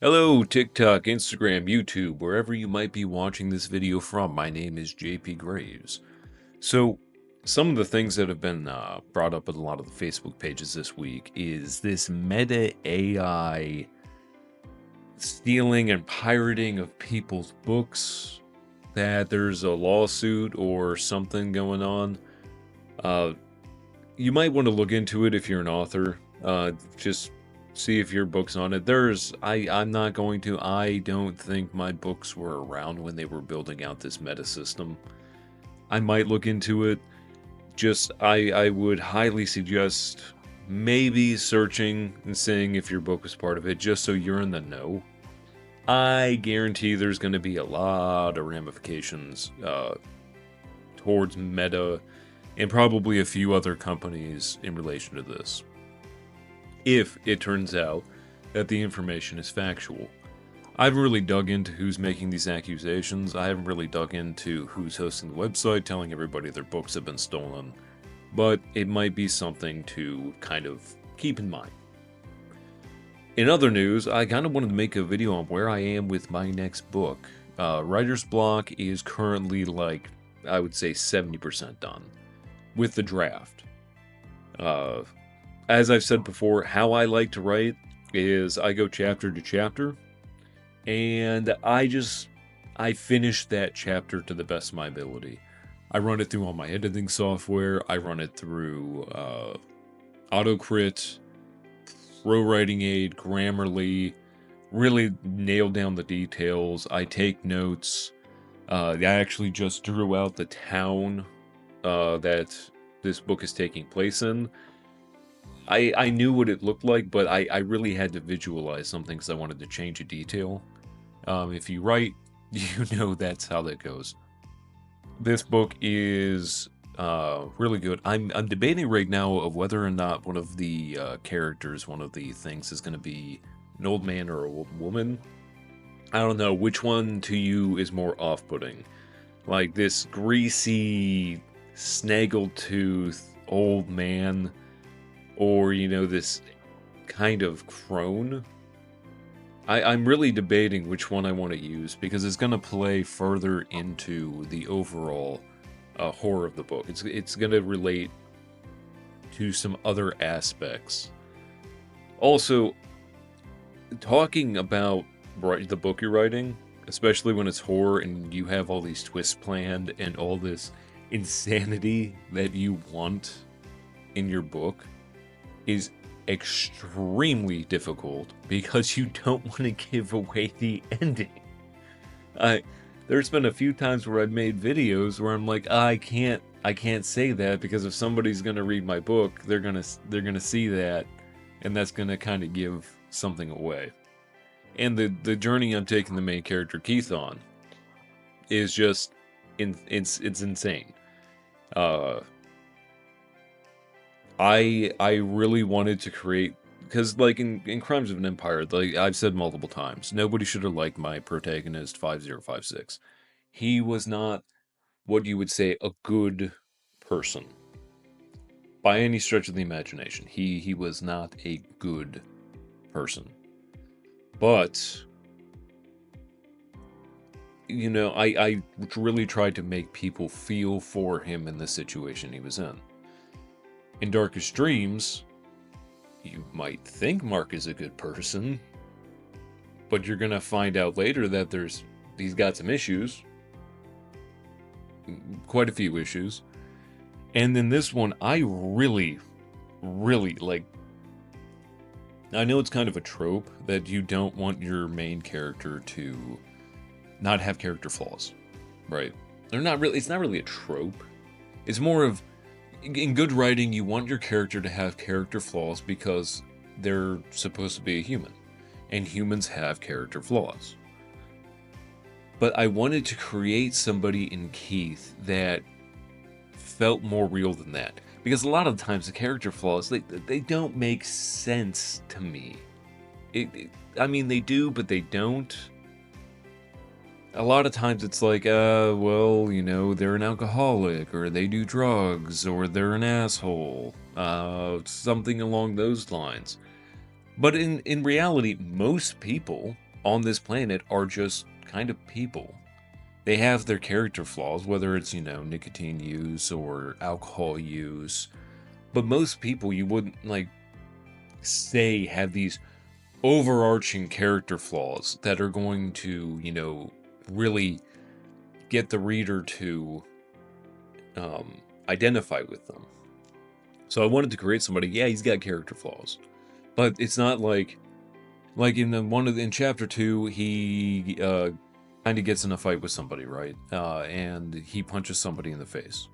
Hello, TikTok, Instagram, YouTube, wherever you might be watching this video from. My name is JP Graves. So, some of the things that have been brought up in a lot of the Facebook pages this week is this meta AI stealing and pirating of people's books, that there's a lawsuit or something going on. Uh, you might want to look into it if you're an author. Just see if your book's on it. I'm not going to. I don't think my books were around when they were building out this meta system. I might look into it. I would highly suggest maybe searching and seeing if your book was part of it, just so you're in the know. I guarantee there's going to be a lot of ramifications towards Meta and probably a few other companies in relation to this, if it turns out that the information is factual. I haven't really dug into who's making these accusations. I haven't really dug into who's hosting the website telling everybody their books have been stolen, but it might be something to kind of keep in mind. In other news, I kind of wanted to make a video on where I am with my next book. Writer's block is currently, like, I would say 70% done with the draft. As I've said before, how I like to write is I go chapter to chapter, and I finish that chapter to the best of my ability. I run it through all my editing software. I run it through AutoCrit, ProWriting Aid, Grammarly, really nail down the details. I take notes. I actually just drew out the town that this book is taking place in. I knew what it looked like, but I really had to visualize something because I wanted to change a detail. If you write, you know that's how that goes. This book is really good. I'm debating right now of whether or not one of the characters, one of the things, is going to be an old man or a old woman. I don't know which one to you is more off-putting. Like this greasy, snaggletooth old man, or, you know, this kind of crone. I'm really debating which one I want to use because it's going to play further into the overall horror of the book. It's going to relate to some other aspects. Also, talking about the book you're writing, especially when it's horror and you have all these twists planned and all this insanity that you want in your book, is extremely difficult because you don't want to give away the ending. There's been a few times where I've made videos where I'm like, I can't say that because if somebody's gonna read my book, they're gonna see that, and that's gonna kind of give something away. And the journey I'm taking the main character Keith on is just it's insane. I really wanted to create, because like in Crimes of an Empire, like I've said multiple times, nobody should have liked my protagonist 5056. He was not what you would say a good person by any stretch of the imagination. He was not a good person. But you know, I really tried to make people feel for him in the situation he was in. In Darkest Dreams, you might think Mark is a good person, but you're gonna find out later that he's got some issues, quite a few issues. And then this one, I really like. I know it's kind of a trope that you don't want your main character to not have character flaws, right? They're not really. It's not really a trope. It's more of, in good writing, you want your character to have character flaws because they're supposed to be a human, and humans have character flaws. But I wanted to create somebody in Keith that felt more real than that, because a lot of the times the character flaws, they don't make sense to me. I mean, they do, but they don't. A lot of times it's like, well, you know, they're an alcoholic, or they do drugs, or they're an asshole, something along those lines. But in reality, most people on this planet are just kind of people. They have their character flaws, whether it's, nicotine use or alcohol use. But most people you wouldn't, like, say have these overarching character flaws that are going to, really get the reader to identify with them. So I wanted to create somebody, yeah, he's got character flaws. But it's not like in chapter 2, he kind of gets in a fight with somebody, right? And he punches somebody in the face.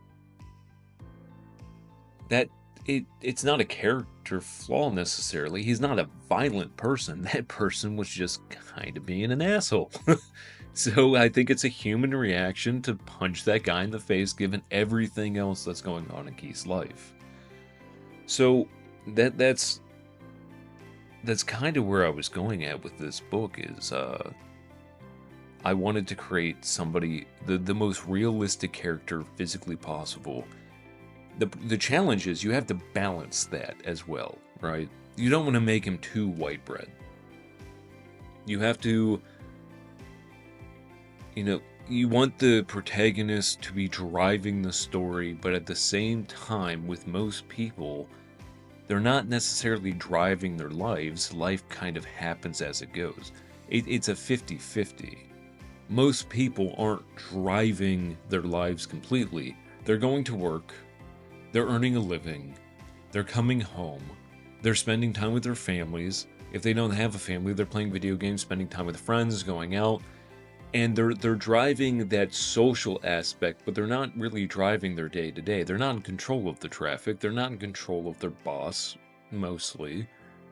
It's not a character flaw necessarily. He's not a violent person. That person was just kind of being an asshole. So I think it's a human reaction to punch that guy in the face, given everything else that's going on in Keith's life. So that's kind of where I was going at with this book. Is I wanted to create somebody, the most realistic character physically possible. The challenge is you have to balance that as well, right? You don't want to make him too white bread. You have to, you want the protagonist to be driving the story, but at the same time, with most people, they're not necessarily driving their lives. Life kind of happens as it goes. It's a 50-50. Most people aren't driving their lives completely. They're going to work. They're earning a living. They're coming home. They're spending time with their families. If they don't have a family, they're playing video games, spending time with friends, going out. And they're driving that social aspect, but they're not really driving their day-to-day. They're not in control of the traffic. They're not in control of their boss, mostly,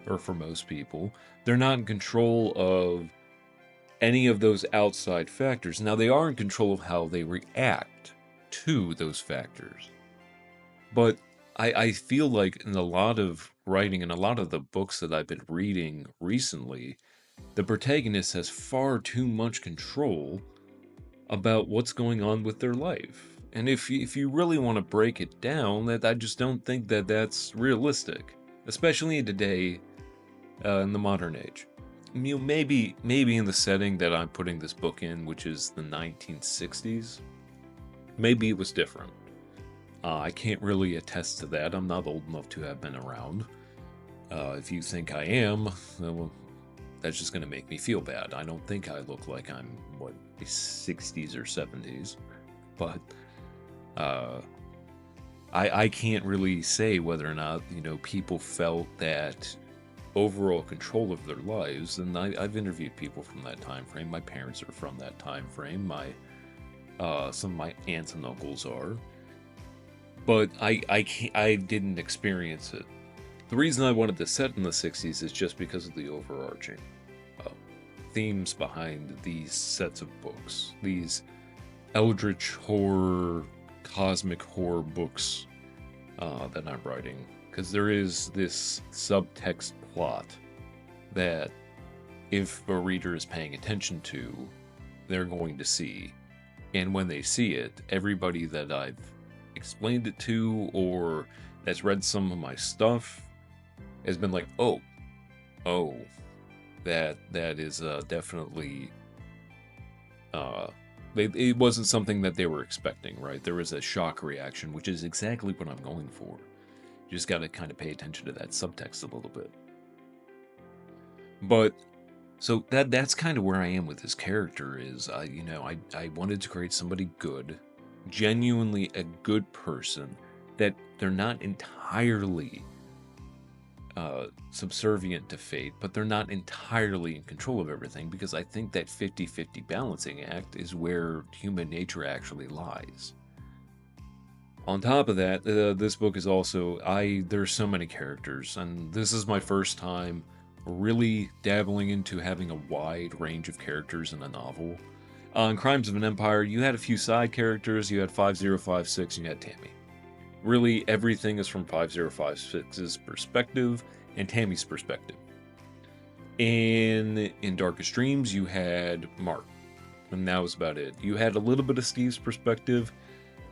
or for most people. They're not in control of any of those outside factors. Now, they are in control of how they react to those factors. But I feel like in a lot of writing and a lot of the books that I've been reading recently, the protagonist has far too much control about what's going on with their life. And if you really want to break it down, that I just don't think that that's realistic, especially today, in the modern age. Maybe in the setting that I'm putting this book in, which is the 1960s, maybe it was different. I can't really attest to that. I'm not old enough to have been around. If you think I am, well, that's just going to make me feel bad. I don't think I look like I'm, 60s or 70s. But I can't really say whether or not, people felt that overall control of their lives. And I've interviewed people from that time frame. My parents are from that time frame. Some of my aunts and uncles are. But I didn't experience it. The reason I wanted to set in the 60s is just because of the overarching themes behind these sets of books. These eldritch horror, cosmic horror books that I'm writing. Because there is this subtext plot that if a reader is paying attention to, they're going to see. And when they see it, everybody that I've explained it to or that's read some of my stuff has been like, oh, that is definitely it wasn't something that they were expecting, right? There was a shock reaction, which is exactly what I'm going for. You just got to kind of pay attention to that subtext a little bit. But so that's kind of where I am with this character. Is I wanted to create somebody good, genuinely a good person, that they're not entirely subservient to fate, but they're not entirely in control of everything, because I think that 50-50 balancing act is where human nature actually lies. On top of that, this book is also, there's so many characters, and this is my first time really dabbling into having a wide range of characters in a novel. In Crimes of an Empire, you had a few side characters. You had 5056, and you had Tammy. Really, everything is from 5056's perspective and Tammy's perspective. In Darkest Dreams, you had Mark, and that was about it. You had a little bit of Steve's perspective,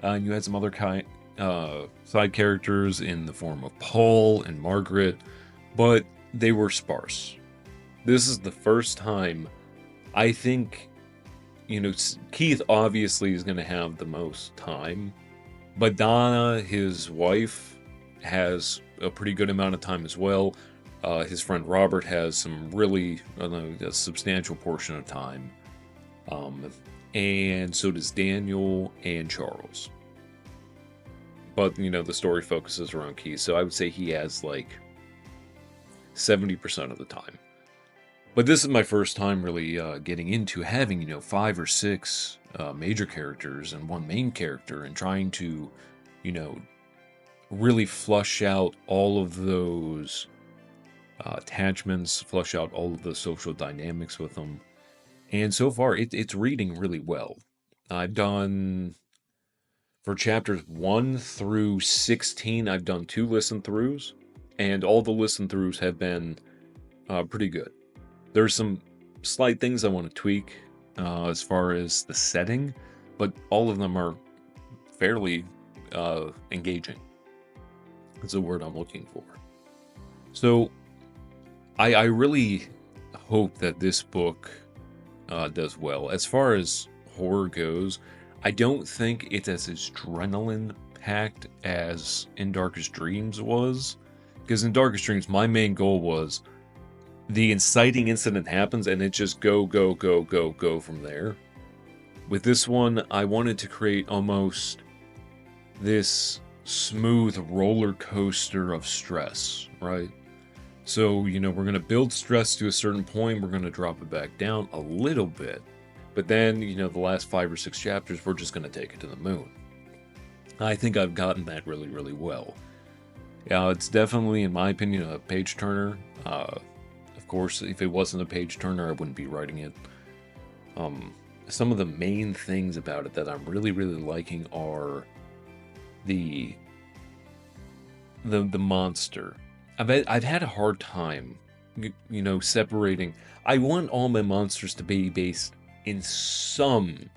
and you had some other side characters in the form of Paul and Margaret, but they were sparse. This is the first time I think, Keith obviously is going to have the most time, but Donna, his wife, has a pretty good amount of time as well. His friend Robert has some really, a substantial portion of time. And so does Daniel and Charles. But, the story focuses around Keith, so I would say he has like 70% of the time. But this is my first time really getting into having, 5 or 6 major characters and one main character, and trying to, really flush out all of those attachments, flush out all of the social dynamics with them. And so far, it's reading really well. I've done, for chapters 1 through 16, I've done 2 listen throughs, and all the listen throughs have been pretty good. There's some slight things I want to tweak as far as the setting, but all of them are fairly engaging. That's the word I'm looking for. So I really hope that this book does well. As far as horror goes, I don't think it's as adrenaline-packed as In Darkest Dreams was. Because in Darkest Dreams, my main goal was the inciting incident happens and it just go from there. With this one, I wanted to create almost this smooth roller coaster of stress, right? So, we're going to build stress to a certain point, we're going to drop it back down a little bit, but then, the last 5 or 6 chapters, we're just going to take it to the moon. I think I've gotten that really, really well. Yeah, it's definitely, in my opinion, a page-turner. Of course, if it wasn't a page-turner, I wouldn't be writing it. Some of the main things about it that I'm really, really liking are the monster. I've had a hard time, separating. I want all my monsters to be based in some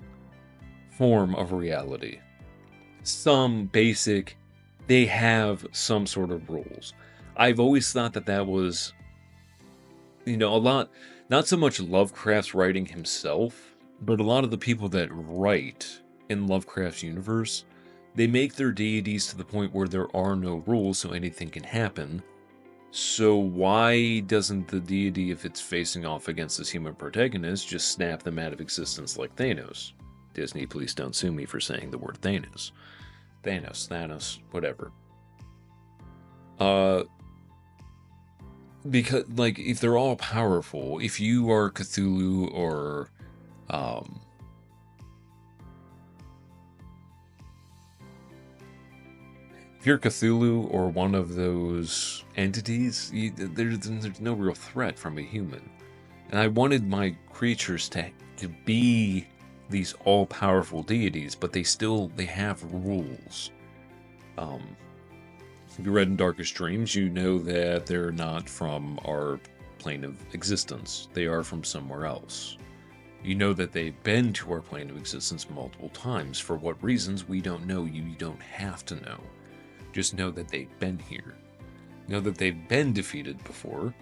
form of reality. Some basic, they have some sort of rules. I've always thought that was, a lot, not so much Lovecraft's writing himself, but a lot of the people that write in Lovecraft's universe, they make their deities to the point where there are no rules, so anything can happen. So why doesn't the deity, if it's facing off against this human protagonist, just snap them out of existence like Thanos? Disney, please don't sue me for saying the word Thanos. Thanos, whatever. Because, if they're all powerful, if you are Cthulhu or, if you're Cthulhu or one of those entities, there's no real threat from a human. And I wanted my creatures to be these all-powerful deities, but they have rules. If you read In Darkest Dreams, you know that they're not from our plane of existence. They are from somewhere else. You know that they've been to our plane of existence multiple times. For what reasons, we don't know. You don't have to know. Just know that they've been here. Know that they've been defeated before,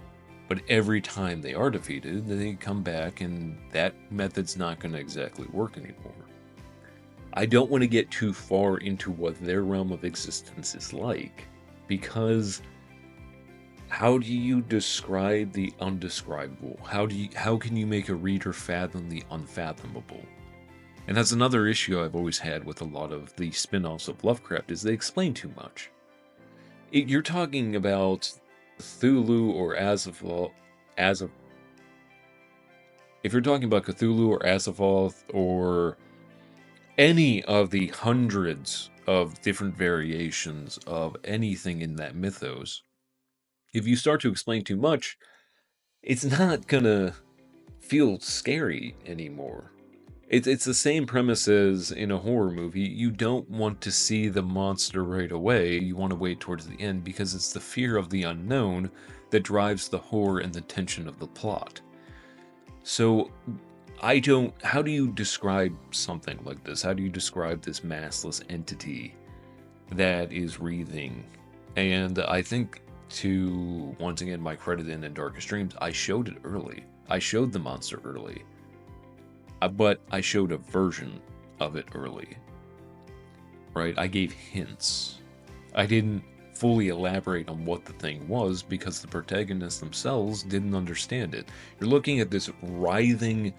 but every time they are defeated, they come back, and that method's not going to exactly work anymore. I don't want to get too far into what their realm of existence is like, because how do you describe the undescribable? How can you make a reader fathom the unfathomable? And that's another issue I've always had with a lot of the spin-offs of Lovecraft, is they explain too much. You're talking about Cthulhu or Azathoth, if you're talking about Cthulhu or Azathoth or any of the hundreds of different variations of anything in that mythos, if you start to explain too much, it's not gonna feel scary anymore. It's the same premise as in a horror movie. You don't want to see the monster right away. You want to wait towards the end, because it's the fear of the unknown that drives the horror and the tension of the plot. So how do you describe something like this? How do you describe this massless entity that is wreathing? And I think, to once again my credit in Darkest Dreams, I showed it early. I showed the monster early. but I showed a version of it early, right? I gave hints. I didn't fully elaborate on what the thing was because the protagonists themselves didn't understand it. You're looking at this writhing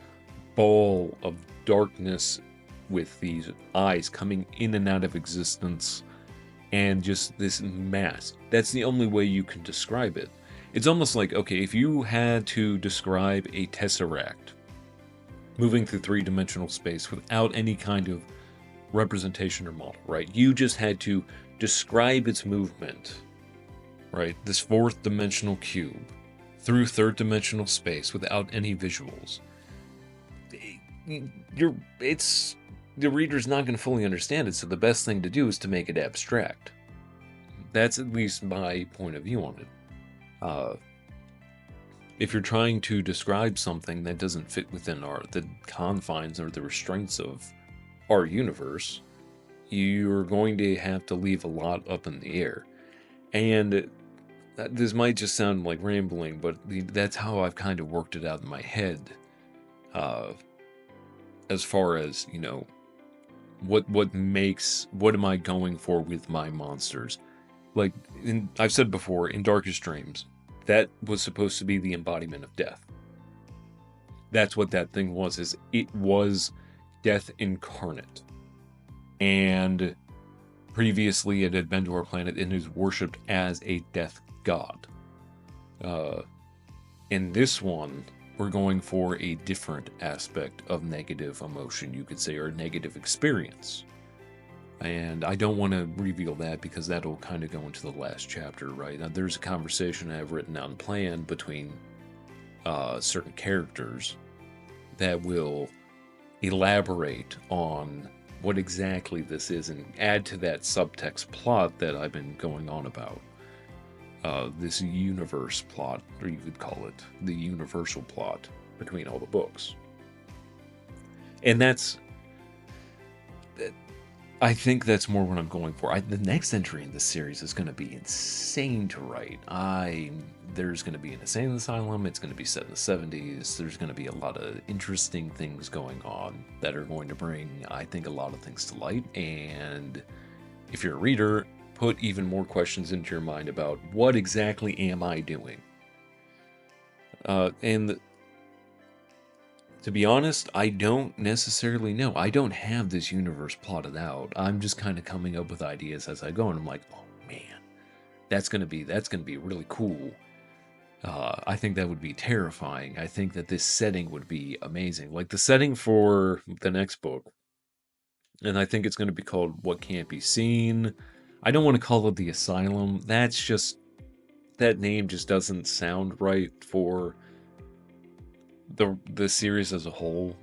ball of darkness with these eyes coming in and out of existence, and just this mass. That's the only way you can describe it. It's almost like, okay, if you had to describe a tesseract moving through three-dimensional space without any kind of representation or model, right? You just had to describe its movement, right? This fourth dimensional cube through third dimensional space without any visuals. The reader's not going to fully understand it, so the best thing to do is to make it abstract. That's at least my point of view on it. If you're trying to describe something that doesn't fit within the confines or the restraints of our universe, you're going to have to leave a lot up in the air. And this might just sound like rambling, but that's how I've kind of worked it out in my head. As far as, what am I going for with my monsters? Like, I've said before, in Darkest Dreams, that was supposed to be the embodiment of death. That's what that thing was, is it was death incarnate. And previously it had been to our planet and is worshipped as a death god. In this one, we're going for a different aspect of negative emotion, you could say, or negative experience. And I don't want to reveal that because that'll kind of go into the last chapter, right? Now, there's a conversation I have written out and planned between certain characters that will elaborate on what exactly this is and add to that subtext plot that I've been going on about. This universe plot, or you could call it the universal plot between all the books. And I think that's more what I'm going for. The next entry in this series is going to be insane to write. There's going to be an insane asylum. It's going to be set in the 70s. There's going to be a lot of interesting things going on that are going to bring, I think, a lot of things to light. And if you're a reader, put even more questions into your mind about what exactly am I doing? And to be honest, I don't necessarily know. I don't have this universe plotted out. I'm just kind of coming up with ideas as I go, and I'm like, oh man, that's gonna be really cool. I think that would be terrifying. I think that this setting would be amazing. Like the setting for the next book, and I think it's going to be called What Can't Be Seen. I don't want to call it the Asylum. That name just doesn't sound right for the series as a whole.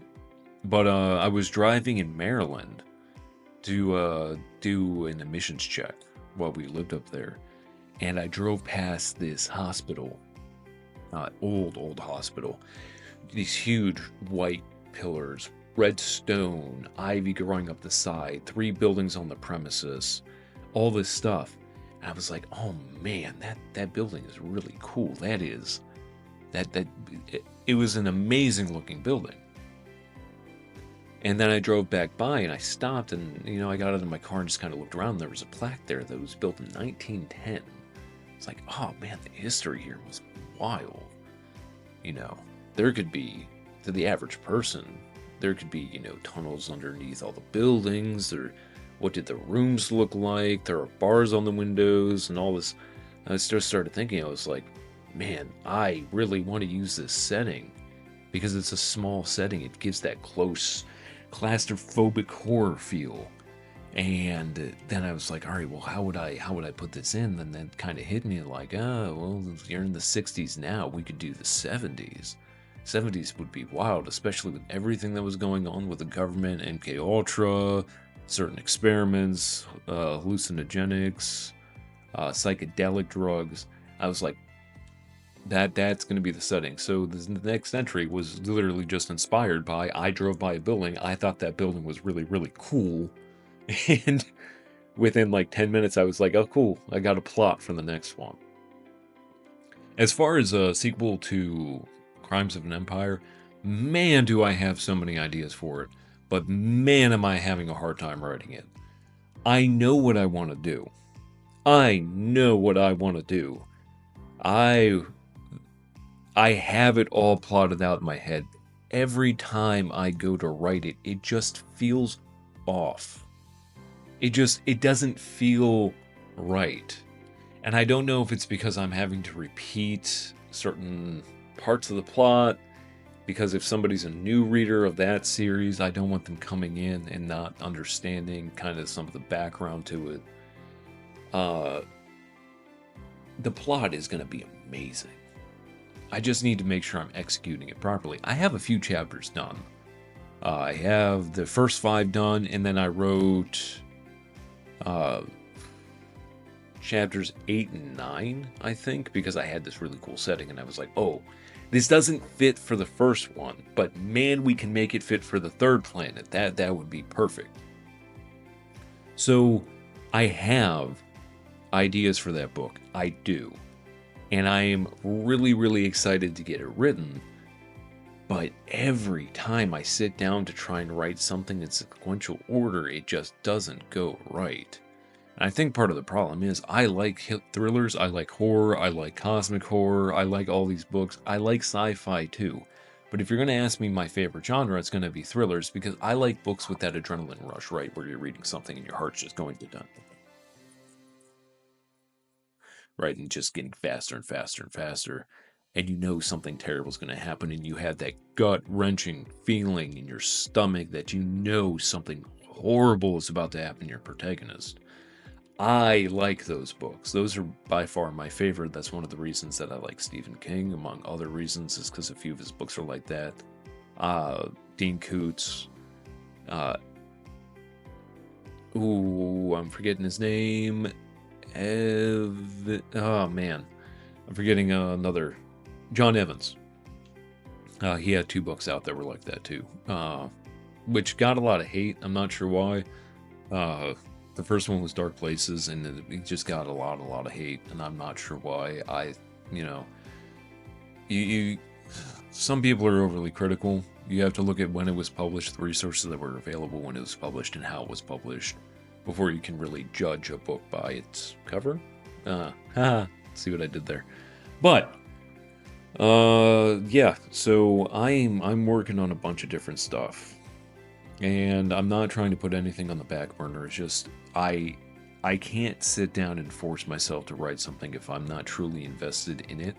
But I was driving in Maryland to do an emissions check while we lived up there, and I drove past this hospital, old hospital. These huge white pillars, red stone, ivy growing up the side, 3 buildings on the premises, all this stuff. And I was like, oh man, that building is really cool. It was an amazing looking building. And then I drove back by and I stopped and, I got out of my car and just kind of looked around. There was a plaque there that was built in 1910. It's like, oh man, the history here was wild. There could be, to the average person, there could be, tunnels underneath all the buildings, or what did the rooms look like? There are bars on the windows and all this. I just started thinking, I was like, man, I really want to use this setting because it's a small setting. It gives that close, claustrophobic horror feel. And then I was like, all right, well, how would I put this in? And then kind of hit me like, oh, well, you're in the 60s now. We could do the 70s. 70s would be wild, especially with everything that was going on with the government, MK Ultra, certain experiments, hallucinogenics, psychedelic drugs. I was like, that's going to be the setting. So the next entry was literally just inspired by, I drove by a building. I thought that building was really, really cool. And within like 10 minutes, I was like, oh, cool. I got a plot for the next one. As far as a sequel to Crimes of an Empire, Man, do I have so many ideas for it. But man, am I having a hard time writing it. I know what I want to do. I know what I want to do. I I have it all plotted out in my head. Every time I go to write it, it just feels off. It doesn't feel right. And I don't know if it's because I'm having to repeat certain parts of the plot, because if somebody's a new reader of that series, I don't want them coming in and not understanding kind of some of the background to it. The plot is going to be amazing. I just need to make sure I'm executing it properly. I have a few chapters done. I have the first 5 done, and then I wrote chapters 8 and 9, I think, because I had this really cool setting, and I was like, oh, this doesn't fit for the first one, but man, we can make it fit for the third planet. That would be perfect. So I have ideas for that book. I do. And I am really, really excited to get it written. But every time I sit down to try and write something in sequential order, it just doesn't go right. And I think part of the problem is I like thrillers, I like horror, I like cosmic horror, I like all these books, I like sci-fi too. But if you're going to ask me my favorite genre, it's going to be thrillers, because I like books with that adrenaline rush, right? Where you're reading something and your heart's just going to dun. Right, and just getting faster and faster and faster, and you know something terrible is going to happen, and you have that gut-wrenching feeling in your stomach that you know something horrible is about to happen to your protagonist. I like those books. Those are by far my favorite. That's one of the reasons that I like Stephen King, among other reasons, is because a few of his books are like that. Dean Koontz. I'm forgetting his name. Oh man, I'm forgetting another. John Evans. He had 2 books out that were like that too, which got a lot of hate. I'm not sure why. The first one was Dark Places, and it just got a lot of hate, and I'm not sure why. Some people are overly critical. You have to look at when it was published, the resources that were available when it was published, and how it was published, before you can really judge a book by its cover. See what I did there. But yeah, so I'm working on a bunch of different stuff, and I'm not trying to put anything on the back burner. It's just I can't sit down and force myself to write something if I'm not truly invested in it.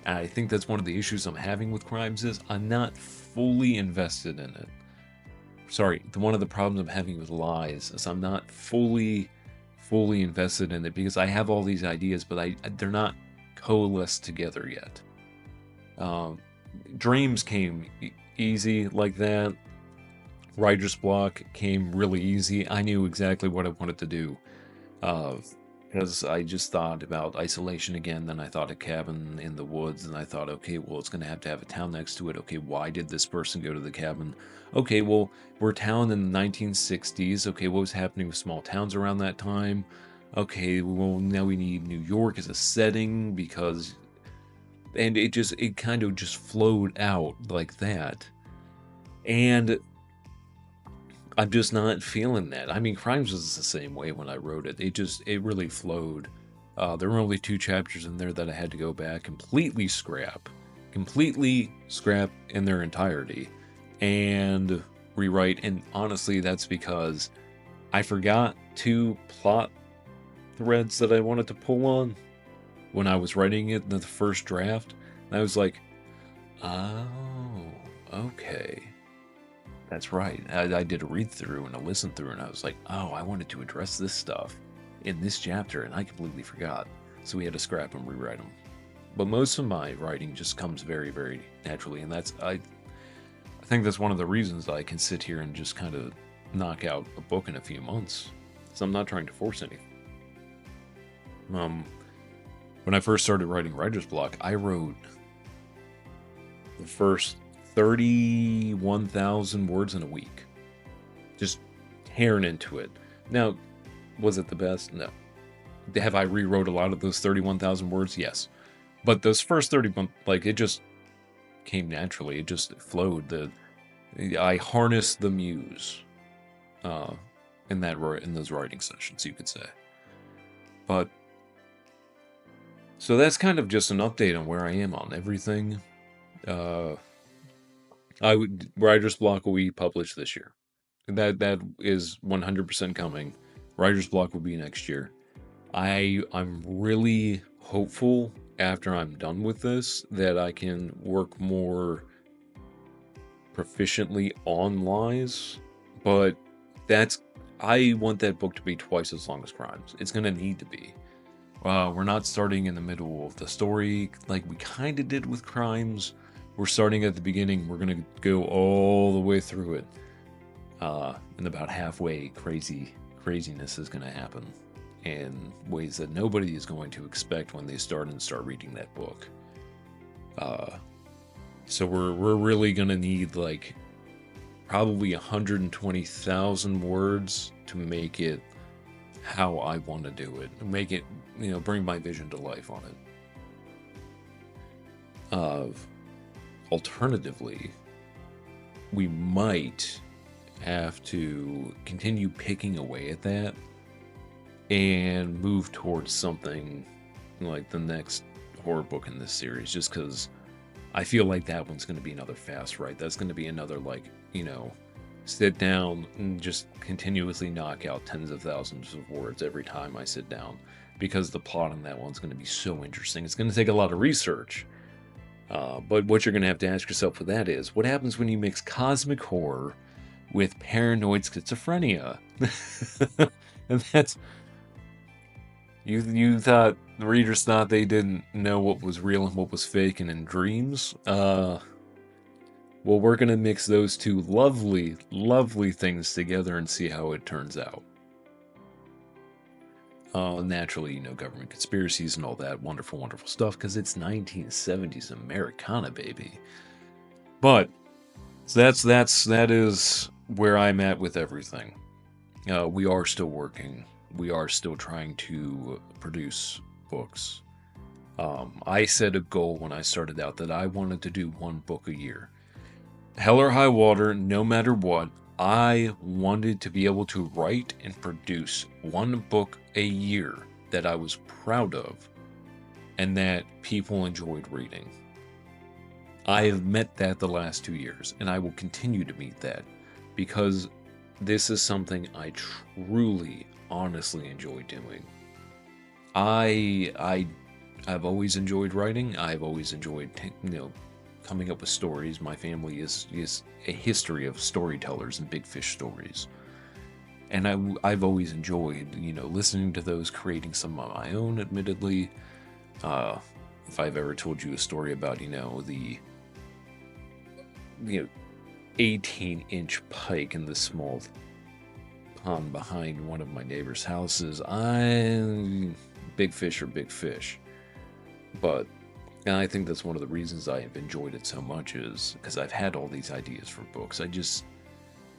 And I think that's one of the issues I'm having with Crimes is I'm not fully invested in it. Sorry, one of the problems I'm having with Lies is I'm not fully invested in it, because I have all these ideas, but they're not coalesced together yet. Dreams came easy like that. Writer's Block came really easy. I knew exactly what I wanted to do, because I just thought about isolation again. Then I thought a cabin in the woods, and I thought, okay, well, it's going to have a town next to it. Okay, why did this person go to the cabin? Okay, well, we're a town in the 1960s. Okay, what was happening with small towns around that time? Okay, well, now we need New York as a setting, because... And it kind of just flowed out like that. And I'm just not feeling that. I mean, Crimes was the same way when I wrote it. It really flowed. There were only 2 chapters in there that I had to go back, completely scrap in their entirety, and rewrite. And honestly, that's because I forgot 2 plot threads that I wanted to pull on when I was writing it in the first draft. And I was like, oh, okay. That's right. I did a read through and a listen through, and I was like, oh, I wanted to address this stuff in this chapter, and I completely forgot. So we had to scrap and rewrite them. But most of my writing just comes very, very naturally, and I think that's one of the reasons I can sit here and just kind of knock out a book in a few months. So I'm not trying to force anything. When I first started writing Writer's Block, I wrote the first 31,000 words in a week. Just tearing into it. Now, was it the best? No. Have I rewrote a lot of those 31,000 words? Yes. But those first 31, like, came naturally. It just flowed. I harnessed the muse uh, in those writing sessions, you could say. But so that's kind of just an update on where I am on everything. Uh, Writer's Block will be published this year. That is 100% coming. Writer's Block will be next year. I'm really hopeful after I'm done with this that I can work more proficiently on lies, but I want that book to be twice as long as Crimes. It's gonna need to be. We're not starting in the middle of the story like we kind of did with Crimes. We're starting at the beginning. We're gonna go all the way through it. And about halfway, craziness is gonna happen in ways that nobody is going to expect when they start reading that book. So we're really gonna need like probably 120,000 words to make it how I want to do it. Make it, bring my vision to life on it. Alternatively, we might have to continue picking away at that and move towards something like the next horror book in this series, just because I feel like that one's going to be another fast write. That's going to be another, sit down and just continuously knock out tens of thousands of words every time I sit down, because the plot on that one's going to be so interesting. It's going to take a lot of research. But what you're going to have to ask yourself for that is, what happens when you mix cosmic horror with paranoid schizophrenia? And that's... You thought, the readers thought they didn't know what was real and what was fake and in dreams? Well, we're going to mix those two lovely, lovely things together and see how it turns out. Naturally, government conspiracies and all that wonderful, wonderful stuff, because it's 1970s Americana, baby. But that is where I'm at with everything. We are still working. We are still trying to produce books. I set a goal when I started out that I wanted to do one book a year. Hell or high water, no matter what, I wanted to be able to write and produce one book a year that I was proud of and that people enjoyed reading. I have met that the last 2 years, and I will continue to meet that, because this is something I truly, honestly enjoy doing. I've always enjoyed writing. I've always enjoyed, coming up with stories. My family is a history of storytellers and big fish stories. And I've always enjoyed, listening to those, creating some of my own, admittedly. If I've ever told you a story about, the 18-inch pike in the small pond behind one of my neighbor's houses, big fish are big fish. But I think that's one of the reasons I have enjoyed it so much, is because I've had all these ideas for books. I just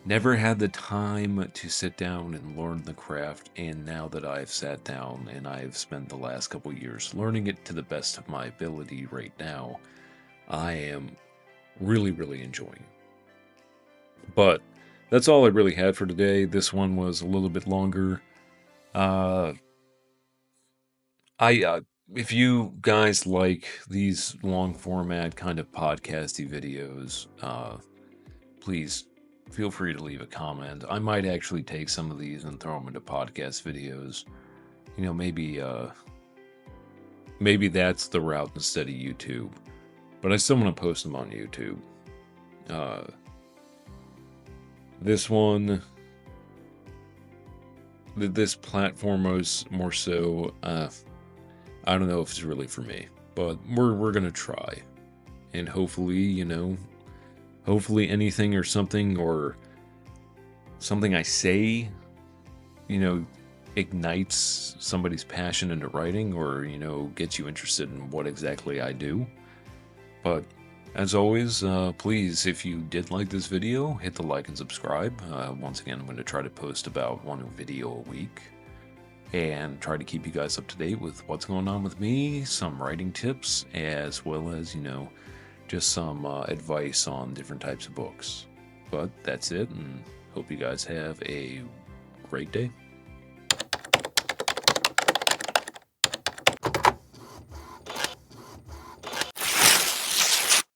never had the time to sit down and learn the craft, and now that I've sat down and I've spent the last couple years learning it to the best of my ability right now, I am really, really enjoying it. But that's all I really had for today. This one was a little bit longer. If you guys like these long format kind of podcasty videos, please feel free to leave a comment. I might actually take some of these and throw them into podcast videos. Maybe that's the route instead of YouTube. But I still want to post them on YouTube. This one, this platform was more so, I don't know if it's really for me, but we're gonna try, and hopefully, hopefully anything or something I say, ignites somebody's passion into writing, or gets you interested in what exactly I do. But as always, please, if you did like this video, hit the like and subscribe. Once again, I'm going to try to post about one video a week and try to keep you guys up to date with what's going on with me, some writing tips, as well as, just some advice on different types of books. But that's it, and hope you guys have a great day.